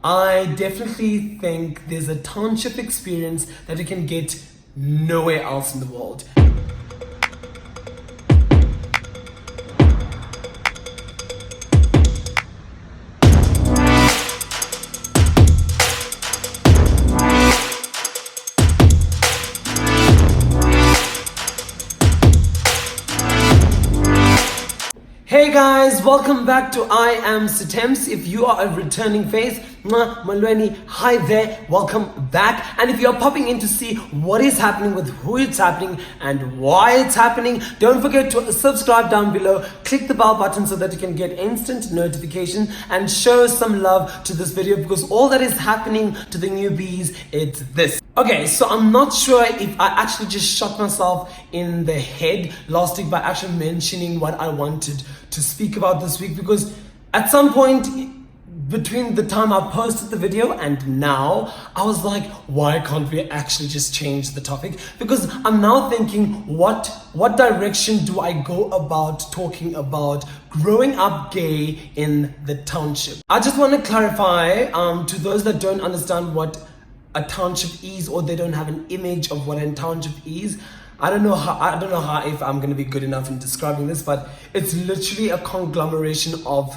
I definitely think there's a township experience that you can get nowhere else in the world. Hey guys, welcome back to I Am Sitemps. If you are a returning face, Malweni, hi there, welcome back. And if you're popping in to see what is happening, with who it's happening and why it's happening, don't forget to subscribe down below, click the bell button so that you can get instant notification and show some love to this video, because all that is happening to the newbies, it's this. Okay, so I'm not sure if I actually just shot myself in the head last week by actually mentioning what I wanted to speak about this week, because at some point between the time I posted the video and now, I was like, why can't we actually just change the topic? Because I'm now thinking, what direction do I go about talking about growing up gay in the township? I just want to clarify to those that don't understand what a township is, or they don't have an image of what a township is. I don't know how if I'm going to be good enough in describing this, but it's literally a conglomeration of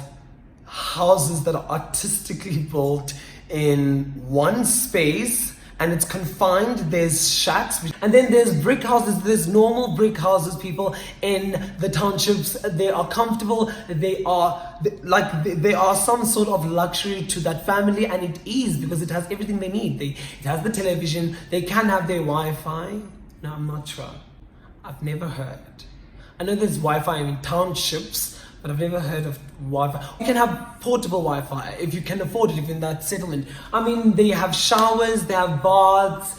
houses that are artistically built in one space, and it's confined. There's shacks, and then there's brick houses. There's normal brick houses. People in the townships, they are comfortable. They are some sort of luxury to that family, and it is because it has everything they need. It has the television. They can have their Wi-Fi. No, I'm not sure. I've never heard. I know there's Wi-Fi in townships, but I've never heard of Wi-Fi. You can have portable Wi-Fi if you can afford it, if in that settlement. I mean, they have showers, they have baths,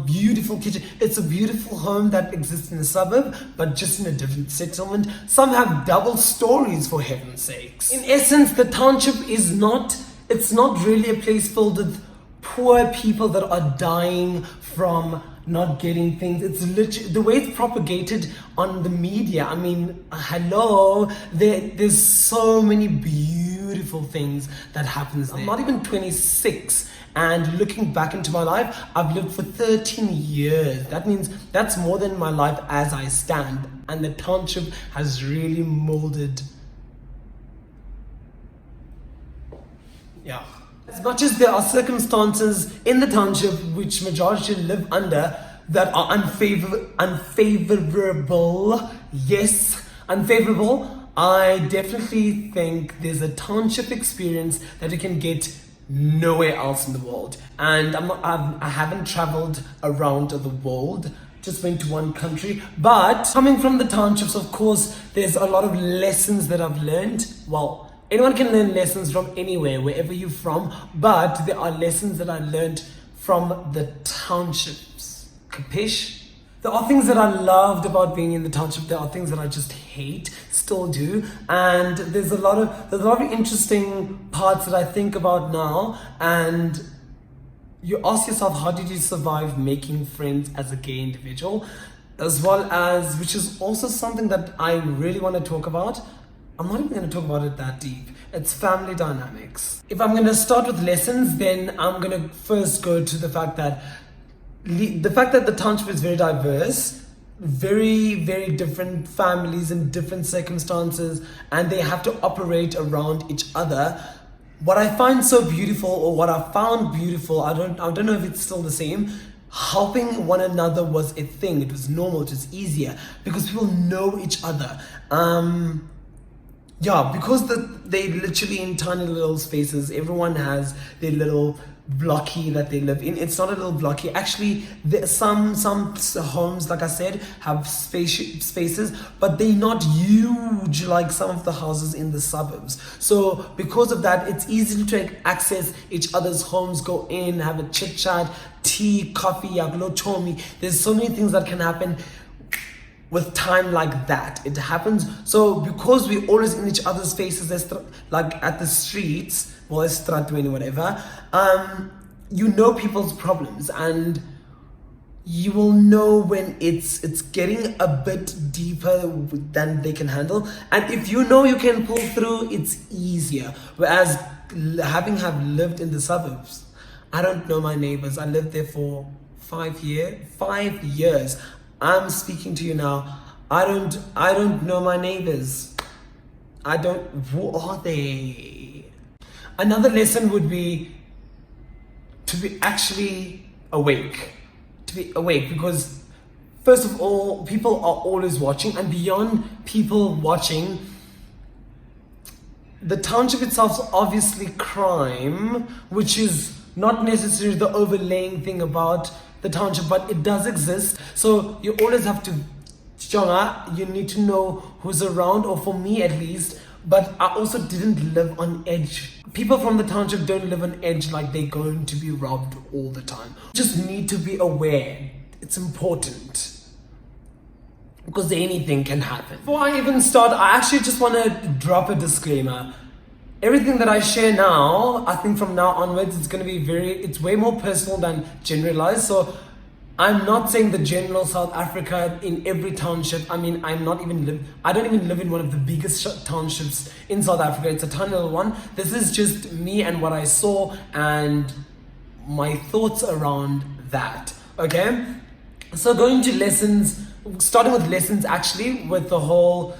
beautiful kitchen. It's a beautiful home that exists in the suburb, but just in a different settlement. Some have double stories, for heaven's sakes. In essence, the township it's not really a place filled with poor people that are dying from not getting things. It's literally the way it's propagated on the media. I mean, hello, there's so many beautiful things that happens there. I'm not even 26, and looking back into my life, I've lived for 13 years. That means that's more than my life as I stand, and the township has really molded. Yeah. As much as there are circumstances in the township which majority live under that are unfavorable, yes, unfavorable, I definitely think there's a township experience that you can get nowhere else in the world. And I haven't traveled around the world, just went to one country. But coming from the townships, of course, there's a lot of lessons that I've learned. Well, anyone can learn lessons from anywhere, wherever you're from, but there are lessons that I learned from the townships. Capish? There are things that I loved about being in the township. There are things that I just hate, still do, and there's a lot of interesting parts that I think about now. And you ask yourself, how did you survive making friends as a gay individual, as well as, which is also something that I really want to talk about. I'm not even going to talk about it that deep. It's family dynamics. If I'm going to start with lessons, then I'm going to first go to the fact that the township is very diverse, very, very different families in different circumstances, and they have to operate around each other. What I find so beautiful, or what I found beautiful, I don't know if it's still the same. Helping one another was a thing. It was normal. It was easier because people know each other. Yeah, because they literally in tiny little spaces. Everyone has their little blocky that they live in. It's not a little blocky. Actually, some homes, like I said, have spaces, but they're not huge like some of the houses in the suburbs. So because of that, it's easy to access each other's homes, go in, have a chit chat, tea, coffee, yaglo chomi. There's so many things that can happen with time like that. It happens. So because we're always in each other's faces, like at the streets, well, stratweni, whatever, you know people's problems, and you will know when it's getting a bit deeper than they can handle. And if you know you can pull through, it's easier. Whereas having have lived in the suburbs, I don't know my neighbors. I lived there for 5 years. 5 years. I'm speaking to you now. I don't know my neighbors. Who are they? Another lesson would be to be actually awake. To be awake, because first of all, people are always watching, and beyond people watching, the township itself is obviously crime, which is not necessarily the overlaying thing about the township, but it does exist. So you always have to, you need to know who's around, or for me at least. But I also didn't live on edge. People from the township don't live on edge like they're going to be robbed all the time. You just need to be aware. It's important, because anything can happen. Before I even start, I actually just want to drop a disclaimer. Everything that I share now, I think from now onwards, it's going to be it's way more personal than generalized. So I'm not saying the general South Africa in every township. I mean, I don't even live in one of the biggest townships in South Africa. It's a tiny little one. This is just me and what I saw and my thoughts around that. Okay? So going to lessons, starting with lessons actually, with the whole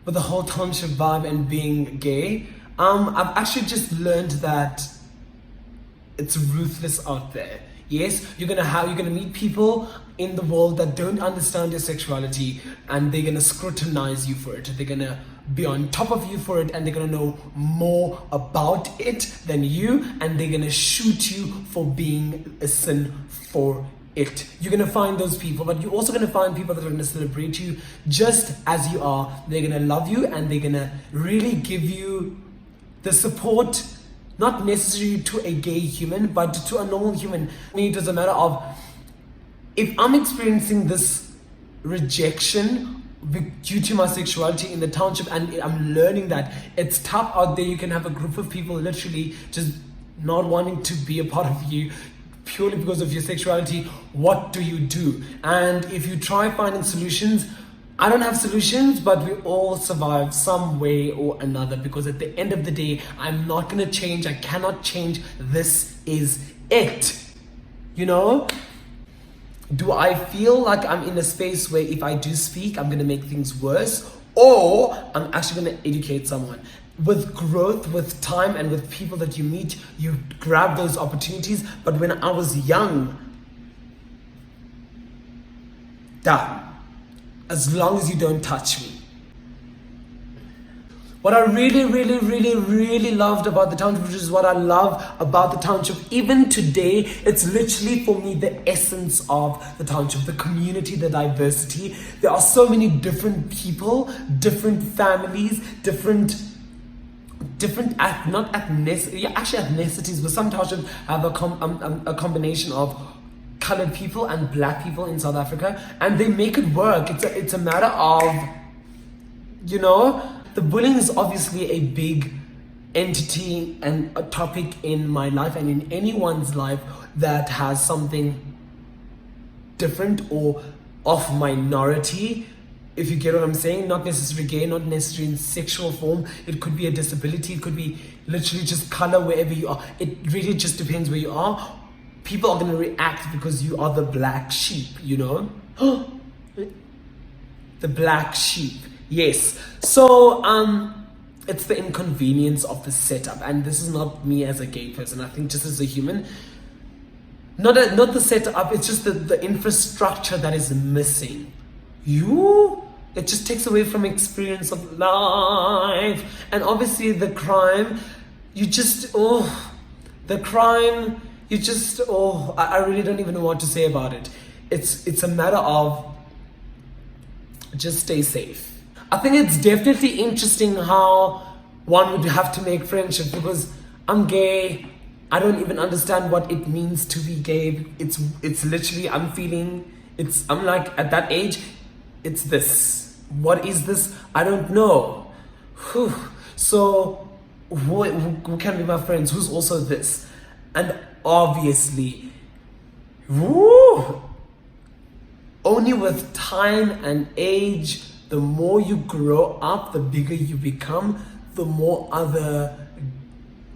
township vibe and being gay. I've actually just learned that it's ruthless out there. Yes, you're gonna meet people in the world that don't understand your sexuality, and they're gonna scrutinize you for it. They're gonna be on top of you for it, and they're gonna know more about it than you, and they're gonna shoot you for being a sin for it. You're gonna find those people, but you're also gonna find people that are gonna celebrate you just as you are. They're gonna love you, and they're gonna really give you the support, not necessarily to a gay human, but to a normal human. I mean, it doesn't matter of, if I'm experiencing this rejection due to my sexuality in the township, and I'm learning that it's tough out there. You can have a group of people literally just not wanting to be a part of you purely because of your sexuality. What do you do? And if you try finding solutions, I don't have solutions, but we all survive some way or another, because at the end of the day, I'm not going to change. I cannot change. This is it. You know? Do I feel like I'm in a space where if I do speak, I'm going to make things worse? Or I'm actually going to educate someone? With growth, with time, and with people that you meet, you grab those opportunities. But when I was young, done. As long as you don't touch me. What I really loved about the township, which is what I love about the township, even today, it's literally for me the essence of the township, the community, the diversity. There are so many different people, different families, different not ethnicity, actually ethnicities, but some townships have a combination of colored people and black people in South Africa, and they make it work. It's a matter of, you know, the bullying is obviously a big entity and a topic in my life and in anyone's life that has something different or of minority, if you get what I'm saying. Not necessarily gay, not necessarily in sexual form. It could be a disability, it could be literally just color, wherever you are. It really just depends where you are. People are going to react because you are the black sheep, you know? The black sheep, yes. So, it's the inconvenience of the setup. And this is not me as a gay person. I think just as a human, not the setup, it's just the infrastructure that is missing. It just takes away from experience of life. And obviously the crime, I really don't even know what to say about it. It's a matter of just stay safe. I think it's definitely interesting how one would have to make friendships, because I'm gay. I don't even understand what it means to be gay. It's literally, I'm like at that age, it's this. What is this? I don't know. So who can be my friends? Who's also this? And obviously, only with time and age, the more you grow up, the bigger you become, the more other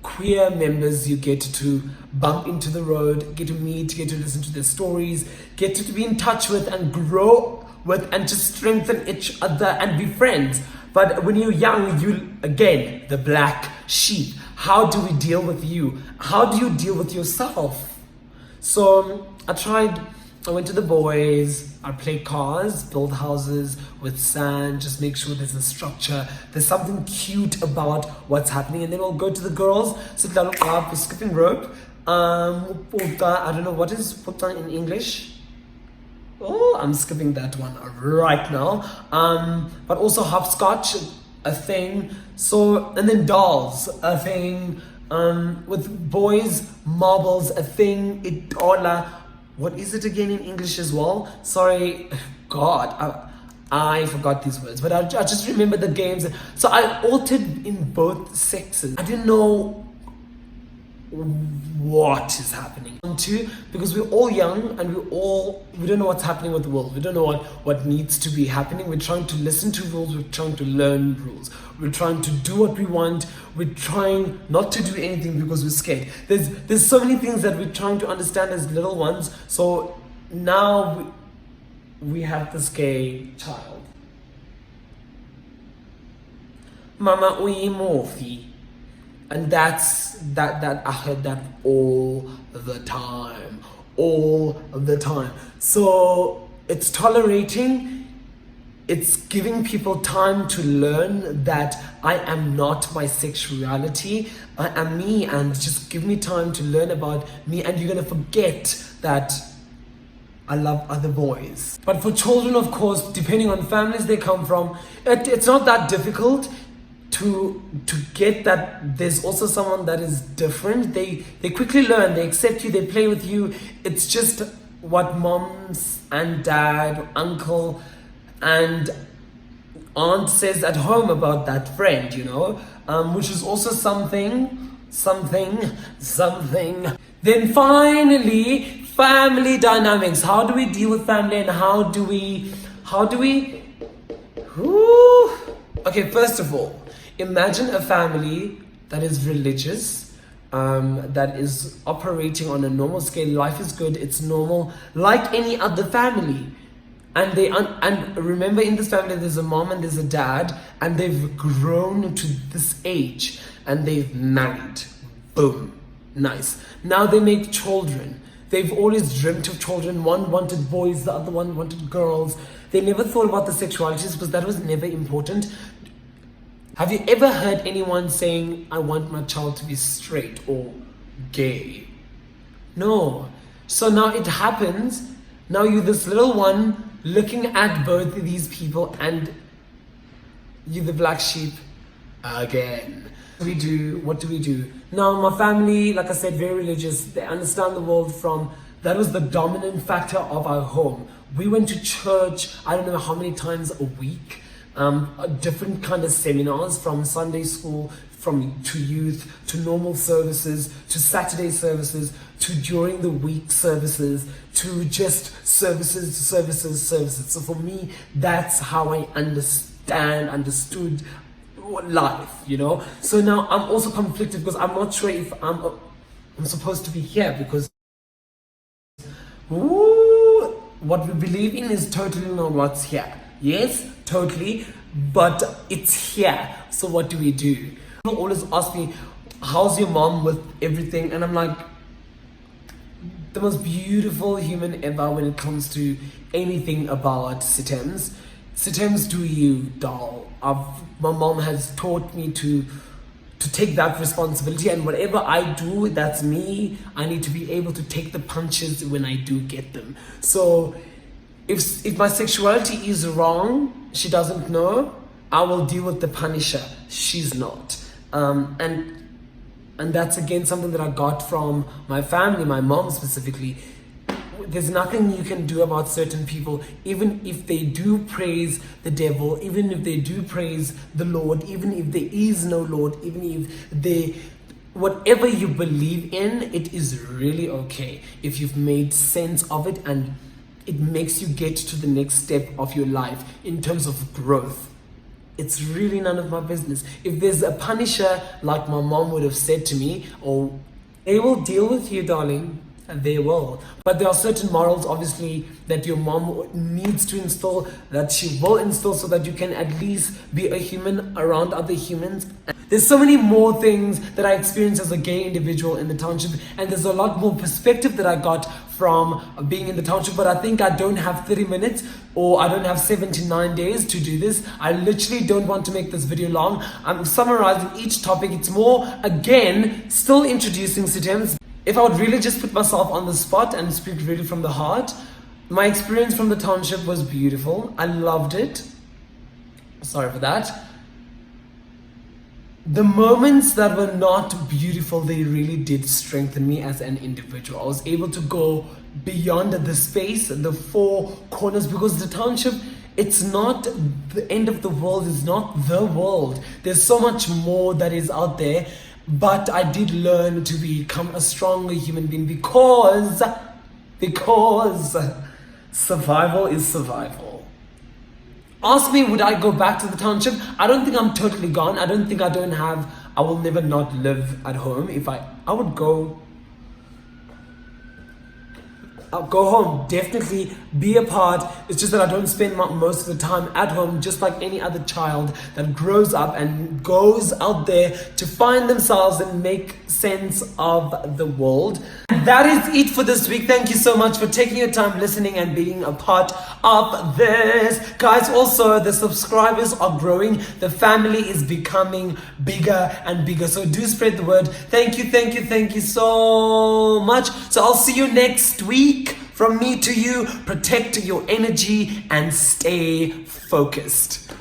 queer members you get to bump into the road, get to meet, get to listen to their stories, get to be in touch with and grow with and just strengthen each other and be friends. But when you're young, you, again, the black sheep. How do we deal with you? How do you deal with yourself? So I went to the boys, I played cars, build houses with sand, just make sure there's a structure, there's something cute about what's happening. And then we'll go to the girls, sit down up, skipping rope. I don't know what is puta in English. Oh, I'm skipping that one right now. But also hopscotch, a thing. So, and then dolls, a thing. With boys, marbles, a thing. Itola. What is it again in English as well? Sorry, God, I forgot these words. But I just remember the games. So I altered in both sexes. I didn't know what is happening. Too, because we're all young and we don't know what's happening with the world. We don't know what needs to be happening. We're trying to listen to rules. We're trying to learn rules. We're trying to do what we want. We're trying not to do anything because we're scared. There's so many things that we're trying to understand as little ones. So now we have this gay child. Mama uyi mofi. And that I heard that all the time. So it's tolerating, it's giving people time to learn that I am not my sexuality, I am me, and just give me time to learn about me, and you're gonna forget that I love other boys. But for children, of course, depending on families they come from, it's not that difficult to get that there's also someone that is different. They quickly learn, they accept you, they play with you. It's just what moms and dad, uncle and aunt says at home about that friend, which is also something. Then finally, family dynamics. How do we deal with family, and how do we okay, first of all, imagine a family that is religious, that is operating on a normal scale. Life is good, it's normal, like any other family. And remember, in this family there's a mom and there's a dad, and they've grown to this age and they've married. Boom. Nice. Now they make children. They've always dreamt of children. One wanted boys, the other one wanted girls. They never thought about the sexualities because that was never important. Have you ever heard anyone saying, I want my child to be straight or gay? No. So now it happens. Now you're this little one looking at both of these people, and you're the black sheep again. What do we do? Now, my family, like I said, very religious. They understand the world from, that was the dominant factor of our home. We went to church, I don't know how many times a week. Different kind of seminars, from Sunday school, to youth, to normal services, to Saturday services, to during the week services, to just services. So for me, that's how I understood life, So now I'm also conflicted because I'm not sure if I'm supposed to be here, because what we believe in is totally not what's here. Yes, totally, but it's here. So what do we do? People always ask me, how's your mom with everything? And I'm like, the most beautiful human ever when it comes to anything about Sitems. Sitems, do you, doll. My mom has taught me to take that responsibility, and whatever I do, that's me. I need to be able to take the punches when I do get them. So if my sexuality is wrong, she doesn't know, I will deal with the punisher. She's not. And that's again something that I got from my family, my mom specifically. There's nothing you can do about certain people, even if they do praise the devil, even if they do praise the Lord, even if there is no Lord, even if whatever you believe in, it is really okay if you've made sense of it and it makes you get to the next step of your life in terms of growth. it's really none of my business. If there's a punisher, like my mom would have said to me, or they will deal with you, darling. And they will. But there are certain morals, obviously, that your mom needs to instill, that she will instill, so that you can at least be a human around other humans. There's so many more things that I experienced as a gay individual in the township, and there's a lot more perspective that I got from being in the township. But I think I don't have 30 minutes, or I don't have 79 days to do this. I literally don't want to make this video long. I'm summarizing each topic. It's more, again, still introducing Sitem's. If I would really just put myself on the spot and speak really from the heart, my experience from the township was beautiful. I loved it. Sorry for that. The moments that were not beautiful, they really did strengthen me as an individual. I was able to go beyond the space, the four corners, because the township, it's not the end of the world, it's not the world. There's so much more that is out there. But I did learn to become a stronger human being because survival is survival. Ask me, would I go back to the township? I don't think I'm totally gone. I don't think I will never not live at home. I would go. I'll go home, definitely be a part. It's just that I don't spend most of the time at home, just like any other child that grows up and goes out there to find themselves and make sense of the world. And that is it for this week. Thank you so much for taking your time listening and being a part of this. Guys, also the subscribers are growing. The family is becoming bigger and bigger. So do spread the word. Thank you so much. So I'll see you next week. From me to you, protect your energy and stay focused.